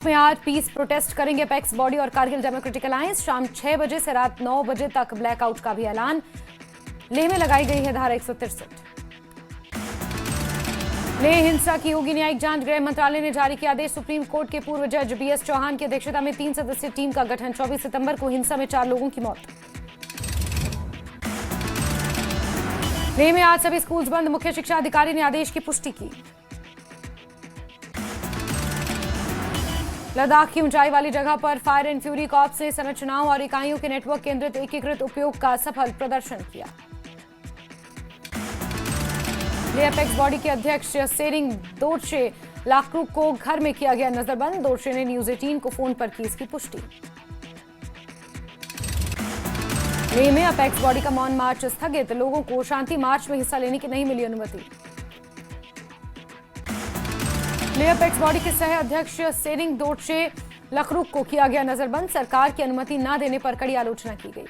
में आज piece protest करेंगे अपेक्स बॉडी और कारगिल डेमोक्रेटिक अलायंस। शाम 6 बजे से रात 9 बजे तक ब्लैकआउट का भी ऐलान। लेह में लगाई गई है धारा 163। लेह हिंसा की होगी न्यायिक जांच। गृह मंत्रालय ने जारी किया आदेश। सुप्रीम कोर्ट के पूर्व जज BS चौहान की अध्यक्षता में 3 सदस्यीय टीम का गठन। 24 सितंबर को हिंसा में 4 लोगों की मौत। लेह में आज सभी स्कूल बंद। मुख्य शिक्षा अधिकारी ने आदेश की पुष्टि की। लद्दाख की ऊंचाई वाली जगह पर फायर एंड फ्यूरी कॉर्प्स ने संरचनाओं और इकाइयों के नेटवर्क केंद्रित एकीकृत उपयोग का सफल प्रदर्शन किया। लेह अपेक्स बॉडी के अध्यक्ष सेरिंग दोरशे लाकरूक को घर में किया गया नजरबंद। दोरशे ने न्यूज 18 को फोन पर की इसकी पुष्टि। लेह में अपेक्स बॉडी का मौन मार्च स्थगित। लोगों को शांति मार्च में हिस्सा लेने की नहीं मिली अनुमति। लेह अपेक्स बॉडी के सह अध्यक्ष सेरिंग दोरशे लाकरूक को किया गया नजरबंद। सरकार की अनुमति न देने पर कड़ी आलोचना की गई।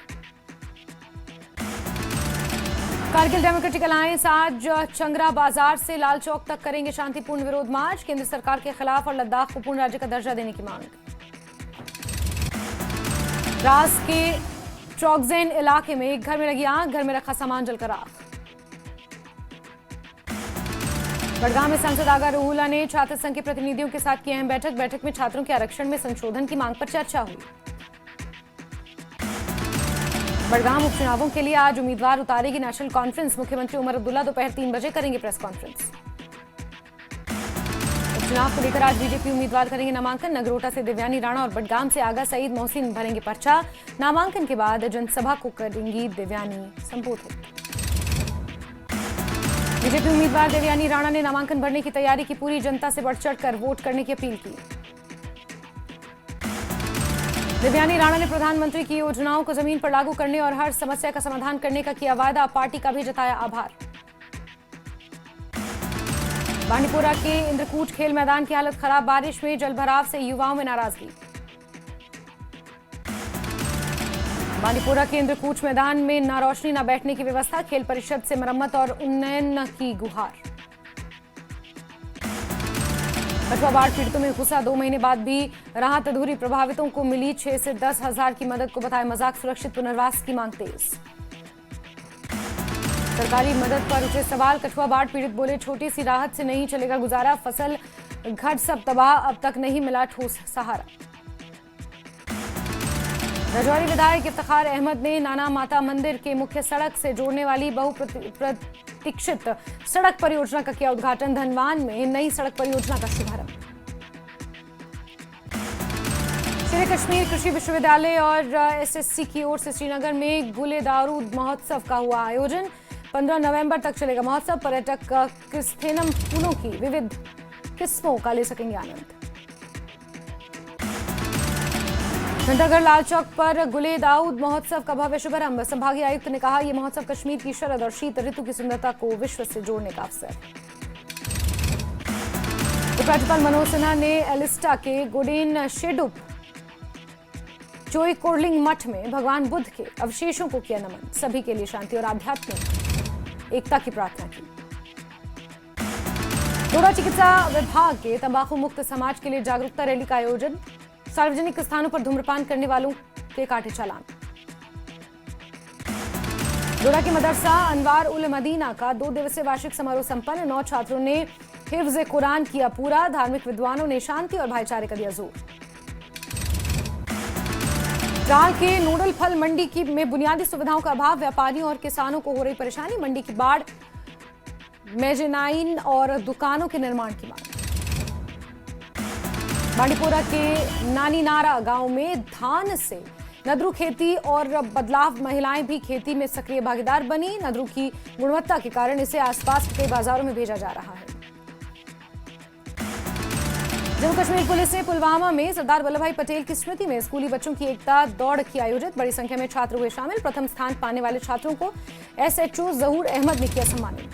कारगिल डेमोक्रेटिक अलायंस आज चंगरा बाजार से लाल चौक तक करेंगे शांतिपूर्ण विरोध मार्च। केंद्र सरकार के खिलाफ और लद्दाख को पूर्ण राज्य का दर्जा देने की मांग। द्रास के चौकजेन इलाके में एक घर में लगी आग। घर में रखा सामान जलकर आग। बड़गांव में सांसद आगा रूहुल्ला ने छात्र संघ के प्रतिनिधियों के साथ की अहम बैठक। बैठक में छात्रों के आरक्षण में संशोधन की मांग पर चर्चा हुई। बड़गांव उपचुनावों के लिए आज उम्मीदवार उतारेगी नेशनल कॉन्फ्रेंस। मुख्यमंत्री उमर अब्दुल्ला दोपहर 3 बजे करेंगे प्रेस कॉन्फ्रेंस। उपचुनाव को लेकर आज बीजेपी उम्मीदवार करेंगे नामांकन। नगरोटा से देवयानी राणा और बड़गाम से आगा सईद मोहसिन भरेंगे पर्चा। नामांकन के बाद जनसभा को करेंगी देवयानी संबोधित। बीजेपी उम्मीदवार देवयानी राणा ने नामांकन भरने की तैयारी की। पूरी जनता से बढ़ चढ़कर वोट करने की अपील की। देवयानी राणा ने प्रधानमंत्री की योजनाओं को जमीन पर लागू करने और हर समस्या का समाधान करने का किया वादा। पार्टी का भी जताया आभार। बांडीपोरा के इंद्रकूट खेल मैदान की हालत खराब। बारिश में जलभराव से युवाओं में नाराजगी। बांडीपोरा के इंद्रकूट मैदान में न रोशनी न बैठने की व्यवस्था। खेल परिषद से मरम्मत और उन्नयन की गुहार। कठुआ बाढ़ पीड़ितों में घुसा। 2 महीने बाद भी राहत अधूरी। प्रभावितों को मिली 6 से 10 हजार की मदद को बताया मजाक। सुरक्षित पुनर्वास की मांग तेज। सरकारी मदद पर उठे सवाल। कठुआ बाढ़ पीड़ित बोले छोटी सी राहत से नहीं चलेगा गुजारा। फसल घर सब तबाह। अब तक नहीं मिला ठोस सहारा। रजौरी विधायक इफ्तिखार अहमद ने नाना माता मंदिर के मुख्य सड़क से जोड़ने वाली बहुप्रतीक्षित सड़क परियोजना का किया उद्घाटन। धनवान में नई सड़क परियोजना का शुभारंभ। शेर कश्मीर कृषि विश्वविद्यालय और SSC की ओर से श्रीनगर में गुले दारूद महोत्सव का हुआ आयोजन। 15 नवंबर तक चलेगा महोत्सव। पर्यटक क्रिस्थेनम फूलों की विविध किस्मों का ले सकेंगे आनंद। घंटाघर लाल चौक पर गुले दाऊद महोत्सव का भव्य शुभारंभ। संभागीय आयुक्त ने कहा यह महोत्सव कश्मीर की शरद और शीत ऋतु की सुंदरता को विश्व से जोड़ने का अवसर। उपराज्यपाल मनोज सिन्हा ने एलिस्टा के गोडेन शेडुप चोई कोर्लिंग मठ में भगवान बुद्ध के अवशेषों को किया नमन। सभी के लिए शांति और आध्यात्मिक एकता की प्रार्थना की। डोडा चिकित्सा विभाग के तंबाकू मुक्त समाज के लिए जागरूकता रैली का आयोजन। सार्वजनिक स्थानों पर धूम्रपान करने वालों के काटे चालान। डोडा के मदरसा अनवार उल मदीना का 2 दिवसीय वार्षिक समारोह संपन्न। 9 छात्रों ने हिफ्ज कुरान किया पूरा। धार्मिक विद्वानों ने शांति और भाईचारे का दिया जोर। त्राल के नोडल फल मंडी की में बुनियादी सुविधाओं का अभाव। व्यापारियों और किसानों को हो रही परेशानी। मंडी की बाढ़, मेजेनाइन और दुकानों के निर्माण की मांग। बांडीपोरा के नानी नारा गांव में धान से नदरू खेती और बदलाव। महिलाएं भी खेती में सक्रिय भागीदार बनी। नदरू की गुणवत्ता के कारण इसे आसपास के कई बाजारों में भेजा जा रहा है। जम्मू कश्मीर पुलिस ने पुलवामा में सरदार वल्लभ भाई पटेल की स्मृति में स्कूली बच्चों की एकता दौड़ की आयोजित। बड़ी संख्या में छात्र हुए शामिल। प्रथम स्थान पाने वाले छात्रों को SHO जहूर अहमद ने किया सम्मानित।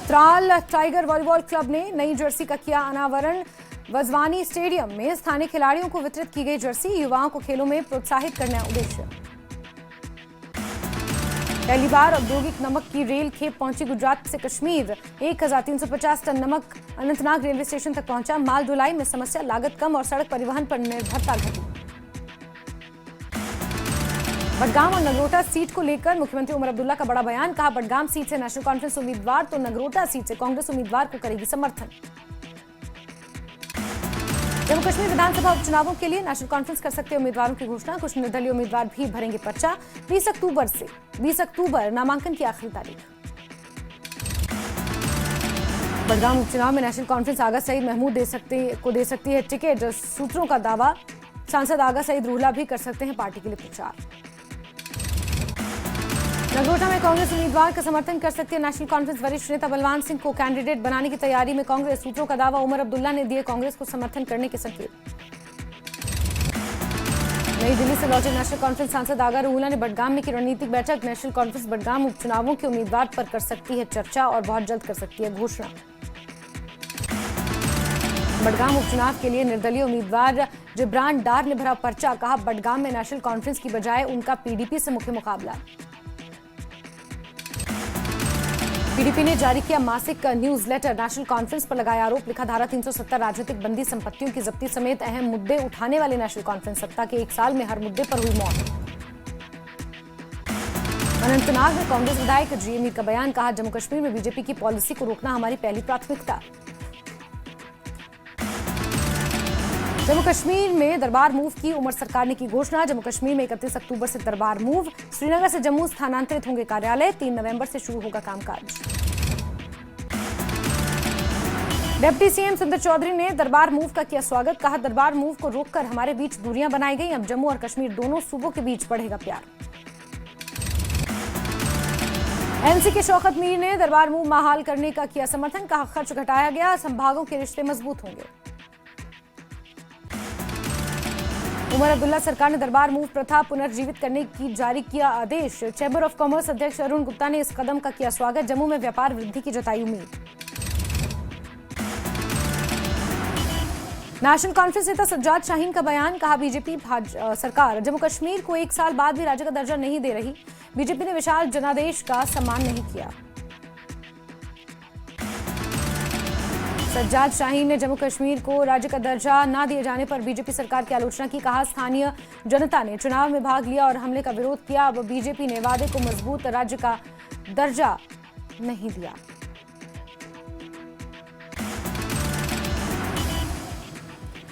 त्राल टाइगर वॉलीबॉल क्लब ने नई जर्सी का किया अनावरण। वजवानी स्टेडियम में स्थानीय खिलाड़ियों को वितरित की गई जर्सी। युवाओं को खेलों में प्रोत्साहित करना उद्देश्य। पहली बार औद्योगिक नमक की रेल खेप पहुंची गुजरात से कश्मीर। 1350 टन नमक अनंतनाग रेलवे स्टेशन तक पहुंचा। माल ढुलाई में समस्या, लागत कम और सड़क परिवहन पर निर्भरता घटी। बडगाम और नगरोटा सीट को लेकर मुख्यमंत्री उमर अब्दुल्ला का बड़ा बयान। कहा, बडगाम सीट से नेशनल कॉन्फ्रेंस उम्मीदवार तो नगरोटा सीट से कांग्रेस उम्मीदवार को करेगी समर्थन। जम्मू कश्मीर विधानसभा उपचुनावों के लिए नेशनल कॉन्फ्रेंस कर सकते उम्मीदवारों की घोषणा। कुछ निर्दलीय उम्मीदवार भी भरेंगे पर्चा। 20 अक्टूबर नामांकन की आखिरी तारीख। बडगाम उपचुनाव में नेशनल कॉन्फ्रेंस आगा सईद महमूद दे सकती है टिकट। सूत्रों का दावा, सांसद आगा सईद रूहला भी कर सकते हैं पार्टी के लिए प्रचार। नगरोटा में कांग्रेस उम्मीदवार का समर्थन कर सकती है नेशनल कॉन्फ्रेंस। वरिष्ठ नेता बलवान सिंह को कैंडिडेट बनाने की तैयारी में कांग्रेस। सूत्रों का दावा, उमर अब्दुल्ला ने दिए कांग्रेस को समर्थन करने के संकेत। नई दिल्ली से लौटे नेशनल कॉन्फ्रेंस सांसद आगा रूहला ने बडगाम में की रणनीतिक बैठक। नेशनल कॉन्फ्रेंस बडगाम उपचुनावों के उम्मीदवार पर कर सकती है चर्चा और बहुत जल्द कर सकती है घोषणा। बडगाम उपचुनाव के लिए निर्दलीय उम्मीदवार जिब्रान डार ने भरा पर्चा। कहा, बडगाम में नेशनल कॉन्फ्रेंस की बजाय उनका पीडीपी से मुख्य मुकाबला। पीडीपी ने जारी किया मासिक न्यूज लेटर। नेशनल कॉन्फ्रेंस पर लगाया आरोप। लिखा, धारा 370 राजनीतिक बंदी, संपत्तियों की जब्ती समेत अहम मुद्दे उठाने वाले नेशनल कॉन्फ्रेंस सत्ता के 1 साल में हर मुद्दे पर हुई मौत। अनंतनाग में कांग्रेस विधायक जी मीर का बयान। कहा, जम्मू कश्मीर में बीजेपी की पॉलिसी को रोकना हमारी पहली प्राथमिकता। जम्मू कश्मीर में दरबार मूव की उमर सरकार ने की घोषणा। जम्मू कश्मीर में 31 अक्टूबर से दरबार मूव। श्रीनगर से जम्मू स्थानांतरित होंगे कार्यालय। 3 नवंबर से शुरू होगा कामकाज। डिप्टी सीएम सुंदर चौधरी ने दरबार मूव का किया स्वागत। कहा, दरबार मूव को रोककर हमारे बीच दूरियां बनाई गई। अब जम्मू और कश्मीर दोनों सूबों के बीच बढ़ेगा प्यार। एनसी के शौकत मीर ने दरबार मूव बहाल करने का किया समर्थन। कहा, खर्च घटाया गया, संभागों के रिश्ते मजबूत होंगे। उमर अब्दुल्ला सरकार ने दरबार मूव प्रथा पुनर्जीवित करने की जारी किया आदेश। चैंबर ऑफ कॉमर्स अध्यक्ष अरुण गुप्ता ने इस कदम का किया स्वागत। जम्मू में व्यापार वृद्धि की जताई उम्मीद। नेशनल कॉन्फ्रेंस नेता सज्जाद शाहीन का बयान। कहा, बीजेपी सरकार जम्मू कश्मीर को 1 साल बाद भी राज्य का दर्जा नहीं दे रही। बीजेपी ने विशाल जनादेश का सम्मान नहीं किया। सज्जाद शाहीन ने जम्मू कश्मीर को राज्य का दर्जा न दिए जाने पर बीजेपी सरकार की आलोचना की। कहा, स्थानीय जनता ने चुनाव में भाग लिया और हमले का विरोध किया। अब बीजेपी ने वादे को मजबूत राज्य का दर्जा नहीं दिया।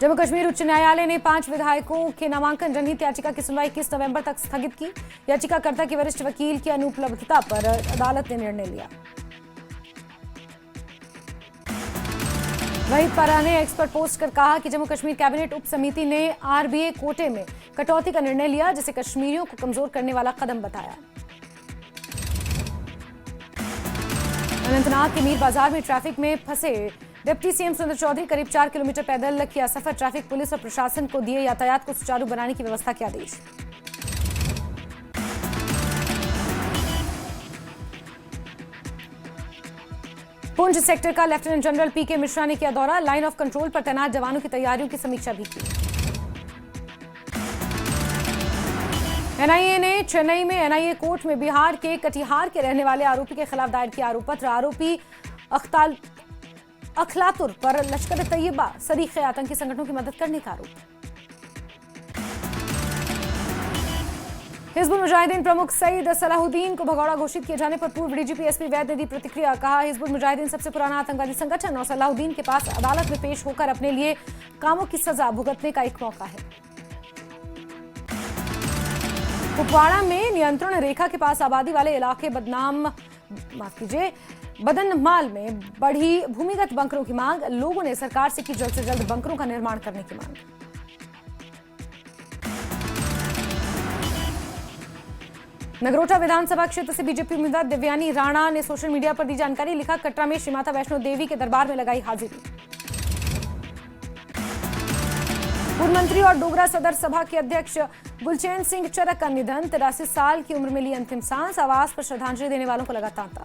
जम्मू कश्मीर उच्च न्यायालय ने 5 विधायकों के नामांकन जनहित याचिका की सुनवाई 21 नवंबर तक स्थगित की। याचिकाकर्ता की वरिष्ठ वकील की अनुपलब्धता पर अदालत ने निर्णय लिया। वहीद पारा ने एक्स पर पोस्ट कर कहा कि जम्मू कश्मीर कैबिनेट उप समिति ने आरबीए कोटे में कटौती का निर्णय लिया, जिसे कश्मीरियों को कमजोर करने वाला कदम बताया। अनंतनाग के मीर बाजार में ट्रैफिक में फंसे डिप्टी सीएम सुंदर चौधरी करीब 4 किलोमीटर पैदल किया सफर। ट्रैफिक पुलिस और प्रशासन को दिए यातायात को सुचारू बनाने की व्यवस्था के आदेश। पुंछ सेक्टर का लेफ्टिनेंट जनरल पीके मिश्रा ने किया दौरा। लाइन ऑफ कंट्रोल पर तैनात जवानों की तैयारियों की समीक्षा भी की। एनआईए ने चेन्नई में एनआईए कोर्ट में बिहार के कटिहार के रहने वाले आरोपी के खिलाफ दायर किया आरोप पत्र। आरोपी अखलातुर पर लश्कर तैयबा सरीखे आतंकी संगठनों की मदद करने का आरोप। हिजबुल मुजाहिदीन प्रमुख सईद सलाहुद्दीन को भगौड़ा घोषित किए जाने पर पूर्व डीजीपी एसपी वैद ने दी प्रतिक्रिया। कहा, हिजबुल मुजाहिदीन सबसे पुराना आतंकवादी संगठन और सलाहुद्दीन के पास अदालत में पेश होकर अपने लिए कामों की सजा भुगतने का एक मौका है। कुपवाड़ा में नियंत्रण रेखा के पास आबादी वाले इलाके बदनमाल में बढ़ी भूमिगत बंकरों की मांग। लोगों ने सरकार से की जल्द से जल्द बंकरों का निर्माण करने की मांग। नगरोटा विधानसभा क्षेत्र से बीजेपी उम्मीदवार दिव्यानी राणा ने सोशल मीडिया पर दी जानकारी। लिखा, कटरा में श्री माता वैष्णो देवी के दरबार में लगाई हाजिरी। पूर्व मंत्री और डोगरा सदर सभा के अध्यक्ष गुलचैन सिंह चरक का निधन। 83 साल की उम्र में ली अंतिम सांस। आवास पर श्रद्धांजलि देने वालों को लगा तांता।